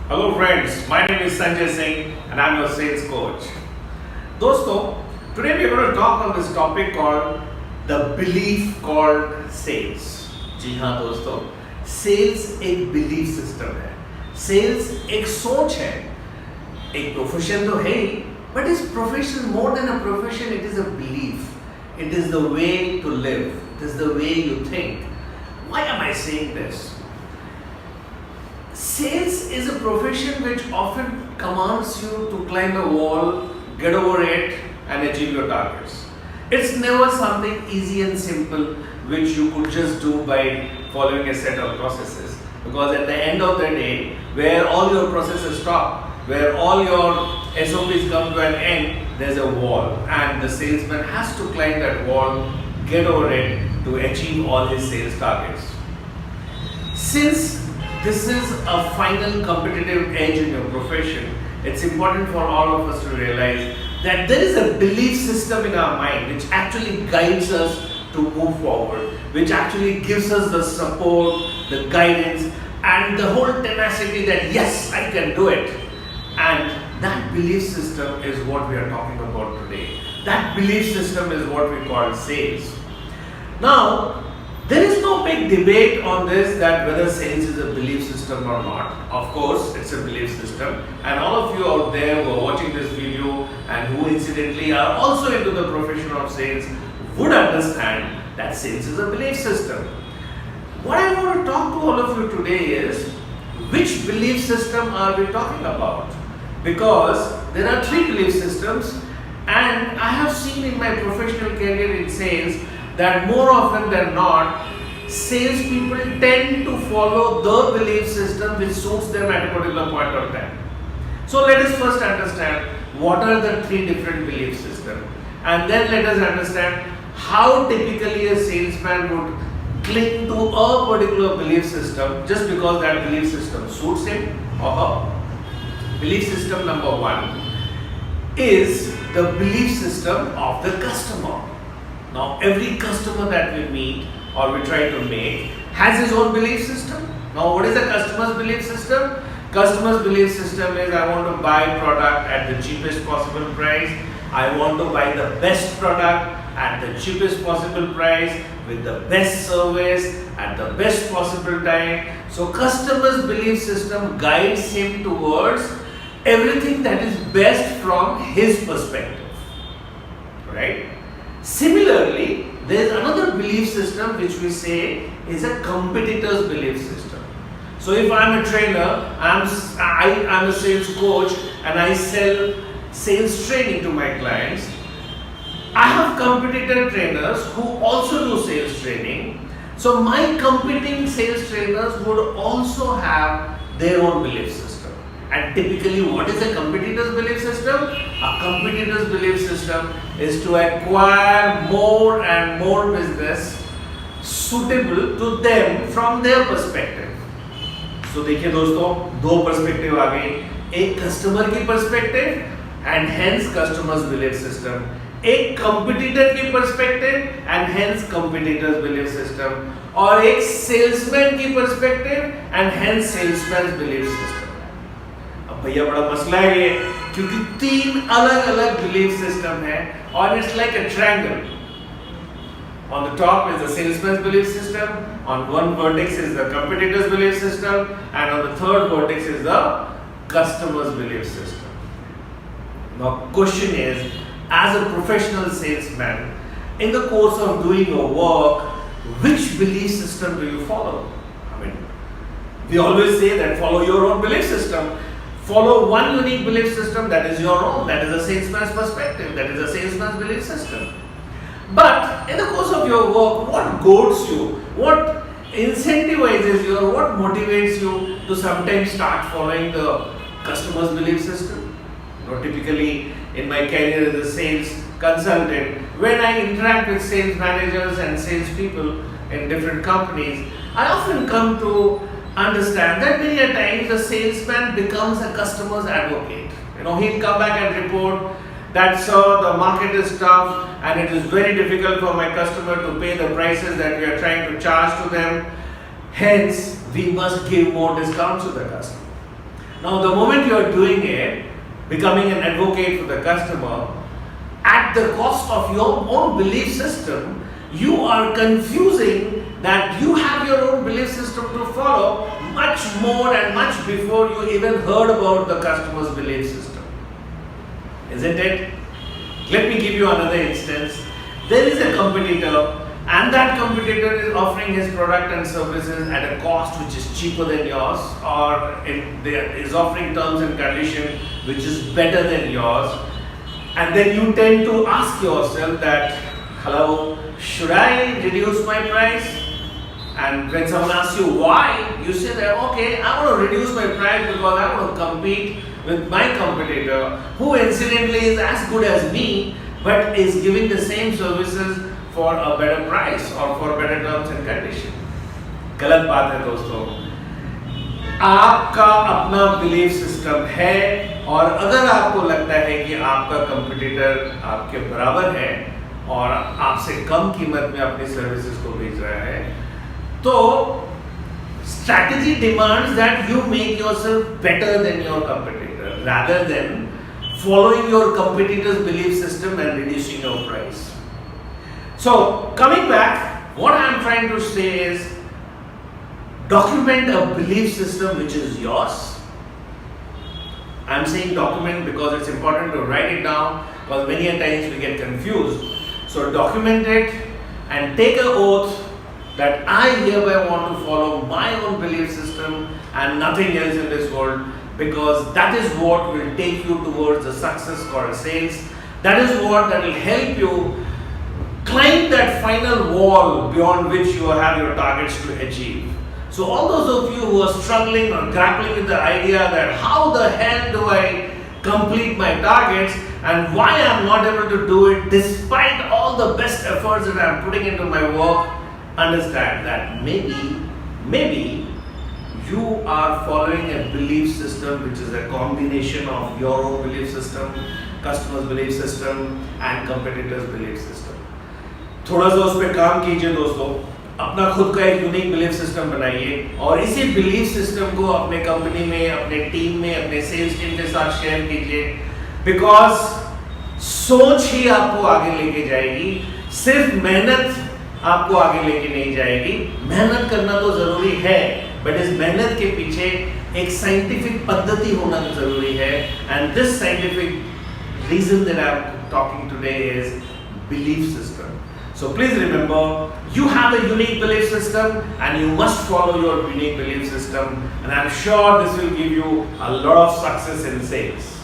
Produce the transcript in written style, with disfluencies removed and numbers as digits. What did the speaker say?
Hello friends, my name is Sanjay Singh and I'm your sales coach. दोस्तों, today we are going to talk on this topic called the belief called sales. जी हाँ दोस्तों, sales एक belief system है. Sales एक सोच है. एक profession तो है ही, but this profession more than a profession, it is a belief. It is the way to live. It is the way you think. Why am I saying this? Sales is a profession which often commands you to climb a wall, get over it, and achieve your targets. It's never something easy and simple which you could just do by following a set of processes. Because at the end of the day, where all your processes stop, where all your SOPs come to an end, there's a wall, and the salesman has to climb that wall, get over it to achieve all his sales targets. Since this is a final competitive edge in your profession, it's important for all of us to realize that there is a belief system in our mind which actually guides us to move forward, which actually gives us the support, the guidance, and the whole tenacity that yes, I can do it. And that belief system is what we are talking about today. That belief system is what we call sales. Now, there is no big debate on this that whether sales is a belief system or not. Of course, it's a belief system, and all of you out there who are watching this video and who incidentally are also into the profession of sales would understand that sales is a belief system. What I want to talk to all of you today is, which belief system are we talking about? Because there are three belief systems, and I have seen in my professional career in sales that more often than not, salespeople tend to follow the belief system which suits them at a particular point of time. So let us first understand what are the three different belief systems, and then let us understand how typically a salesman would cling to a particular belief system just because that belief system suits him or her. Belief system number one is the belief system of the customer. Now, every customer that we meet or we try to make has his own belief system. Now, what is a customer's belief system? Customer's belief system is, I want to buy product at the cheapest possible price. I want to buy the best product at the cheapest possible price with the best service at the best possible time. So, customer's belief system guides him towards everything that is best from his perspective, right? Similarly, there is another belief system which we say is a competitor's belief system. So if I am a trainer, I am a sales coach and I sell sales training to my clients, I have competitor trainers who also do sales training. So my competing sales trainers would also have their own belief system. And typically, what is a competitor's belief system? A competitor's belief system is to acquire more and more business suitable to them from their perspective. So देखिए दोस्तों, दो perspective आ गई. एक customer की perspective and hence customer's belief system. एक competitor की perspective and hence competitor's belief system. और एक salesman की perspective and hence salesman's belief system. भैया बड़ा मसला है ये, क्योंकि तीन अलग अलग बिलीफ सिस्टम है और it's like a triangle. On the top is the salesman's belief system, on one vertex is the competitor's belief system, and on the third vertex is the customer's belief system. Now question is, as a professional salesman, in the course of doing your work, which belief system do you follow? I mean, we always say that follow your own belief system. Follow one unique belief system that is your own, that is a salesman's perspective, that is a salesman's belief system. But in the course of your work, what goads you, what incentivizes you, or what motivates you to sometimes start following the customer's belief system? You know, typically in my career as a sales consultant, when I interact with sales managers and sales people in different companies, I often come to understand that many a times the salesman becomes a customer's advocate. You know, he'll come back and report that sir, the market is tough and it is very difficult for my customer to pay the prices that we are trying to charge to them. Hence, we must give more discounts to the customer. Now, the moment you are doing it, becoming an advocate for the customer, at the cost of your own belief system, you are confusing that you have your own belief system to follow much more and much before you even heard about the customer's belief system. Isn't it? Let me give you another instance. There is a competitor, and that competitor is offering his product and services at a cost which is cheaper than yours, or is offering terms and conditions which is better than yours. And then you tend to ask yourself that, hello, should I reduce my price? And when someone asks you why, you say that, okay, I want to reduce my price because I want to compete with my competitor, who incidentally is as good as me, but is giving the same services for a better price or for better terms and conditions. गलत बात है दोस्तों. आपका अपना belief system है, और अगर आपको लगता है कि आपका कंपटीटर आपके बराबर है और आपसे कम कीमत में अपनी सर्विसेज को बेच रहा है, तो strategy demands that you make yourself better than your competitor rather than following your competitor's belief system and reducing your price. So, coming back, what I am trying to say is, document a belief system which is yours. I am saying document because it's important to write it down, because many a times we get confused. So document it and take an oath that I hereby want to follow my own belief system and nothing else in this world, because that is what will take you towards the success called sales. That is what that will help you climb that final wall beyond which you have your targets to achieve. So all those of you who are struggling or grappling with the idea that how the hell do I complete my targets and why I am not able to do it despite all the best efforts that I am putting into my work, understand that maybe you are following a belief system which is a combination of your own belief system, customer's belief system and competitor's belief system. थोड़ा सा उस पर काम कीजिए दोस्तों, अपना खुद का एक यूनिक बिलीफ सिस्टम बनाइए और इसी बिलीफ सिस्टम को अपने कंपनी में, अपने टीम में, अपने सेल्स टीम के साथ शेयर कीजिए, बिकॉज सोच ही आपको आगे लेके जाएगी, सिर्फ मेहनत आपको आगे लेके नहीं जाएगी. मेहनत करना तो जरूरी है, बट इस मेहनत के पीछे एक साइंटिफिक पद्धति होना जरूरी है, and this scientific reason that I am talking today is belief system. So please remember, you have a unique belief system and you must follow your unique belief system, and I'm sure this will give you a lot of success in sales.